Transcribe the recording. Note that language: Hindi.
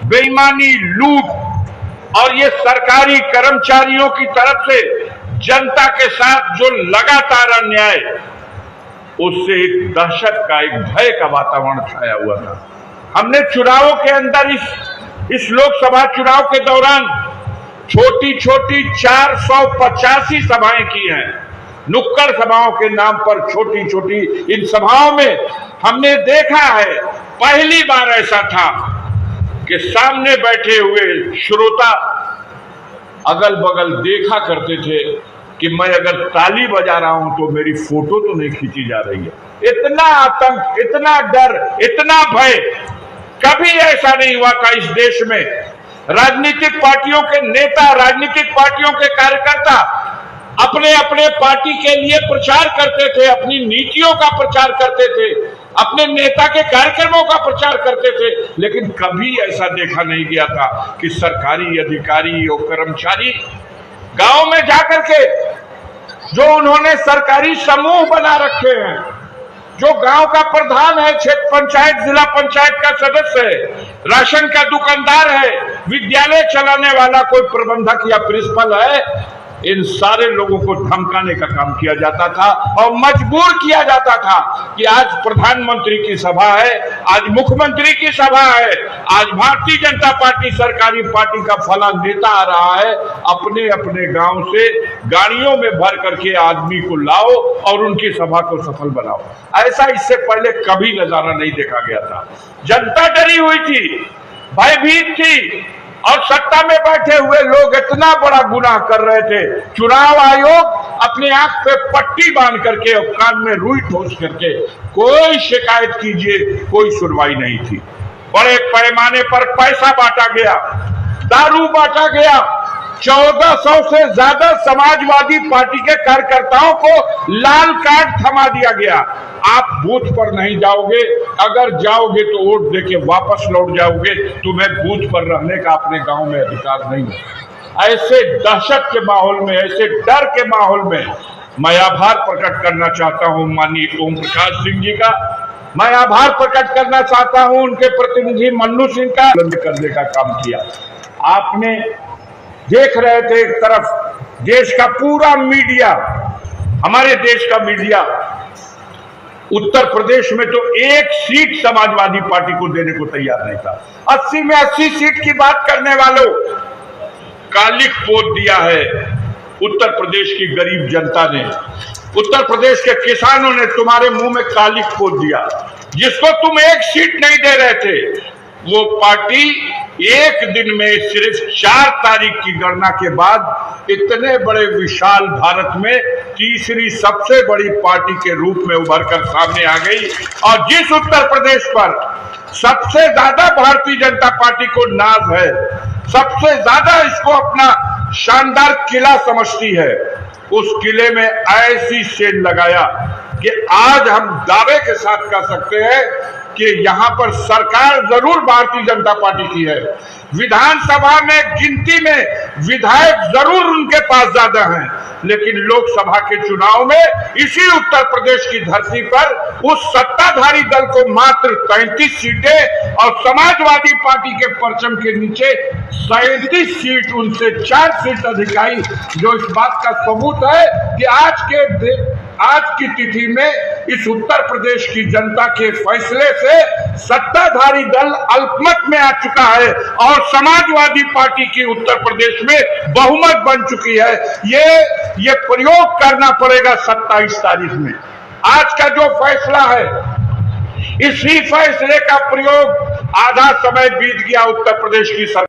बेईमानी, लूट और ये सरकारी कर्मचारियों की तरफ से जनता के साथ जो लगातार अन्याय, उससे एक दहशत का, एक भय का वातावरण छाया हुआ था। हमने चुनावों के अंदर इस लोकसभा चुनाव के दौरान छोटी छोटी 485 सभाएं की हैं। नुक्कड़ सभाओं के नाम पर छोटी छोटी इन सभाओं में हमने देखा है, पहली बार ऐसा था कि सामने बैठे हुए श्रोता अगल बगल देखा करते थे कि मैं अगर ताली बजा रहा हूं तो मेरी फोटो तो नहीं खींची जा रही है। इतना आतंक, इतना डर, इतना भय कभी ऐसा नहीं हुआ था इस देश में। राजनीतिक पार्टियों के नेता, राजनीतिक पार्टियों के कार्यकर्ता अपने अपने पार्टी के लिए प्रचार करते थे, अपनी नीतियों का प्रचार करते थे, अपने नेता के कार्यक्रमों का प्रचार करते थे, लेकिन कभी ऐसा देखा नहीं गया था कि सरकारी अधिकारी और कर्मचारी गांव में जाकर के जो उन्होंने सरकारी समूह बना रखे हैं, जो गांव का प्रधान है, क्षेत्र पंचायत, जिला पंचायत का सदस्य है, राशन का दुकानदार है, विद्यालय चलाने वाला कोई प्रबंधक या प्रिंसिपल है, इन सारे लोगों को धमकाने का काम किया जाता था और मजबूर किया जाता था कि आज प्रधानमंत्री की सभा है, आज मुख्यमंत्री की सभा है, आज भारतीय जनता पार्टी सरकारी पार्टी का फला नेता आ रहा है, अपने अपने गांव से गाड़ियों में भर करके आदमी को लाओ और उनकी सभा को सफल बनाओ। ऐसा इससे पहले कभी नजारा नहीं देखा गया था। जनता डरी हुई थी, भयभीत थी और सत्ता में बैठे हुए लोग इतना बड़ा गुनाह कर रहे थे। चुनाव आयोग अपने आंख पे पट्टी बांध करके और कान में रुई ठोस करके कोई शिकायत कीजिए, कोई सुनवाई नहीं थी। बड़े पैमाने पर पैसा बांटा गया, दारू बांटा गया, 1400 से ज्यादा समाजवादी पार्टी के कार्यकर्ताओं को लाल कार्ड थमा दिया गया। आप बूथ पर नहीं जाओगे, अगर जाओगे तो वोट देके वापस लौट जाओगे, तुम्हें बूथ पर रहने का अपने गांव में अधिकार नहीं है। ऐसे दहशत के माहौल में, ऐसे डर के माहौल में मैं आभार प्रकट करना चाहता हूं माननीय ओम प्रकाश सिंह जी का। मैं आभार प्रकट करना चाहता हूं उनके प्रतिनिधि मन्नू सिंह का, बंद करने का काम किया। आपने देख रहे थे एक तरफ देश का पूरा मीडिया, हमारे देश का मीडिया, उत्तर प्रदेश में तो एक सीट समाजवादी पार्टी को देने को तैयार नहीं था। 80 में 80 सीट की बात करने वालों, कालिक पोत दिया है उत्तर प्रदेश की गरीब जनता ने, उत्तर प्रदेश के किसानों ने तुम्हारे मुंह में कालिक पोत दिया। जिसको तुम एक सीट नहीं दे रहे थे, वो पार्टी एक दिन में सिर्फ 4 तारीख की गणना के बाद इतने बड़े विशाल भारत में तीसरी सबसे बड़ी पार्टी के रूप में उभर कर सामने आ गई। और जिस उत्तर प्रदेश पर सबसे ज्यादा भारतीय जनता पार्टी को नाज है, सबसे ज्यादा इसको अपना शानदार किला समझती है, उस किले में ऐसी सेल लगाया कि आज हम दावे के साथ कह सकते हैं कि यहां पर सरकार जरूर भारतीय जनता पार्टी की है। विधानसभा में गिनती में विधायक जरूर उनके पास ज्यादा हैं, लेकिन लोकसभा के चुनाव में इसी उत्तर प्रदेश की धरती पर उस सत्ताधारी दल को मात्र 33 सीटें और समाजवादी पार्टी के परचम के नीचे 37 सीट, उनसे 4 सीट अधिक आई, जो इस बात का सबूत है कि आज की तिथि में इस उत्तर प्रदेश की जनता के फैसले से सत्ताधारी दल अल्पमत में आ चुका है और समाजवादी पार्टी की उत्तर प्रदेश में बहुमत बन चुकी है। ये प्रयोग करना पड़ेगा 27 तारीख में। आज का जो फैसला है, इसी फैसले का प्रयोग, आधा समय बीत गया उत्तर प्रदेश की सरकार